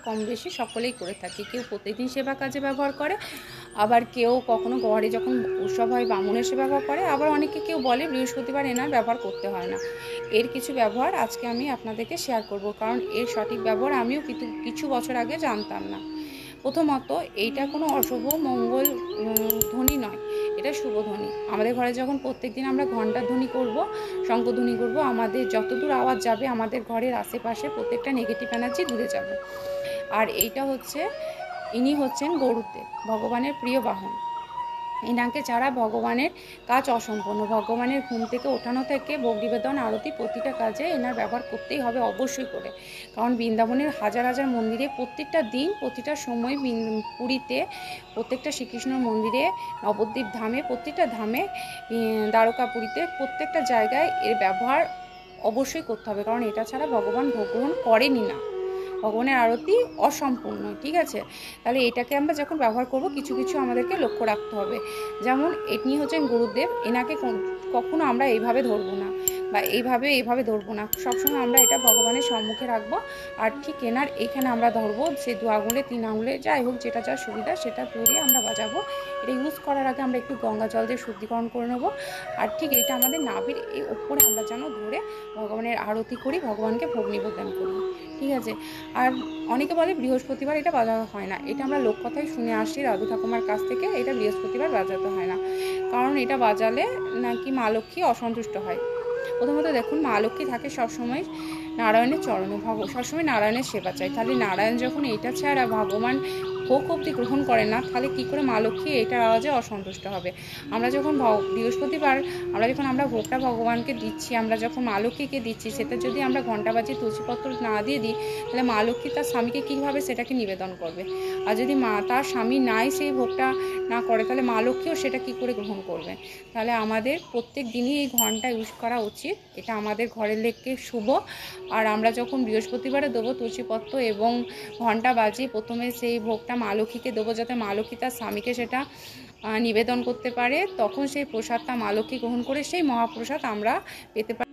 কম বেশি সকলেই করে থাকি। কেউ প্রত্যেকদিন সেবা কাজে ব্যবহার করে, আবার কেউ কখনো ঘরে যখন উৎসব হয় বামুনের সেবা করে, আবার অনেকে কেউ বলে বৃহস্পতিবার এনার ব্যবহার করতে হয় না। এর কিছু ব্যবহার আজকে আমি আপনাদেরকে শেয়ার করব, কারণ এর সঠিক ব্যবহার আমিও কিছু বছর আগে জানতাম না। প্রথমত, এইটা কোনো অশুভ মঙ্গল ধ্বনি নয়, এটা শুভ ধ্বনি। আমাদের ঘরে যখন প্রত্যেক দিন আমরা ঘণ্টার ধ্বনি করব, শঙ্খধ্বনি করব, আমাদের যতদূর আওয়াজ যাবে আমাদের ঘরের আশেপাশে প্রত্যেকটা নেগেটিভ এনার্জি দূরে যাবে। আর এইটা হচ্ছে, ইনি হচ্ছেন গরুদেব, ভগবানের প্রিয় বাহন। এনাকে ছাড়া ভগবানের কাজ অসম্পূর্ণ। ভগবানের ঘুম থেকে ওঠানো থেকে ভোগ নিবেদন, আরতি, প্রতিটা কাজে এনার ব্যবহার করতেই হবে অবশ্যই করে। কারণ বৃন্দাবনের হাজার হাজার মন্দিরে প্রত্যেকটা দিন, প্রতিটা সময়, পুরীতে প্রত্যেকটা শ্রীকৃষ্ণর মন্দিরে, নবদ্বীপ ধামে, প্রত্যেকটা ধামে, দ্বারকাপুরীতে, প্রত্যেকটা জায়গায় এর ব্যবহার অবশ্যই করতে হবে। কারণ এটা ছাড়া ভগবান ভোগ গ্রহণ করেনই না, ভগবানের আরতি অসম্পূর্ণ। ঠিক আছে, তাহলে এটাকে আমরা যখন ব্যবহার করব কিছু কিছু আমাদেরকে লক্ষ্য রাখতে হবে। যেমন ইনি হচ্ছেন গুরুদেব, এনাকে কখনো আমরা এইভাবে ধরবো না বা এইভাবে ধরবো না, সবসময় আমরা এটা ভগবানের সম্মুখে রাখবো। আর ঠিক এনার এইখানে আমরা ধরবো, সে 2 আঙুলে 3 আঙুলে যাই হোক, যেটা যা সুবিধা সেটা ধরিয়ে আমরা বাজাবো। এটা ইউজ করার আগে আমরা একটু গঙ্গা জল দিয়ে শুদ্ধিকরণ করে নেবো। আর ঠিক এটা আমাদের নাভির এই ওপরে আমরা যেন ধরে ভগবানের আরতি করি, ভগবানকে ভোগ নিবেদন করি। ঠিক আছে, আর অনেকে বলে বৃহস্পতিবার এটা বাজানো হয় না। এটা আমরা লোককথায় শুনে আসছি দাদু ঠাকুমার কাছ থেকে, এটা বৃহস্পতিবার বাজাতে হয় না। কারণ এটা বাজালে নাকি মা লক্ষ্মী অসন্তুষ্ট হয়। প্রথমত দেখুন, মা লক্ষ্মী থাকে সবসময় নারায়ণের চরণে, সবসময় নারায়ণের সেবা চাই। তাহলে নারায়ণ যখন এটা ছাড়া ভগবান ভোগ অব্দি গ্রহণ করে না, তাহলে কী করে মা লক্ষ্মী এটার আওয়াজে অসন্তুষ্ট হবে? আমরা যখন বৃহস্পতিবার আমরা ভোগটা ভগবানকে দিচ্ছি, আমরা যখন মা লক্ষ্মীকে দিচ্ছি, সেটা যদি আমরা ঘণ্টা বাজিয়ে তুলসীপত্র না দিয়ে দিই, তাহলে মা লক্ষ্মী তার স্বামীকে কীভাবে সেটাকে নিবেদন করবে? আর যদি তার স্বামী নাই সেই ভোগটা না করে, তাহলে মা লক্ষ্মীও সেটা কী করে গ্রহণ করবে? তাহলে আমাদের প্রত্যেক দিনই এই ঘণ্টা ইউজ করা উচিত, এটা আমাদের ঘরের লেগে শুভ। আর আমরা যখন বৃহস্পতিবারে দেবো তুলসীপত্র এবং ঘণ্টা বাজিয়ে প্রথমে সেই ভোগটা মা লক্ষ্মীকে দেবো, যাতে মা লক্ষ্মী তার স্বামীকে সেটা নিবেদন করতে পারে, তখন সেই প্রসাদটা মা লক্ষ্মী গ্রহণ করে সেই মহাপ্রসাদ আমরা পেতে পারি।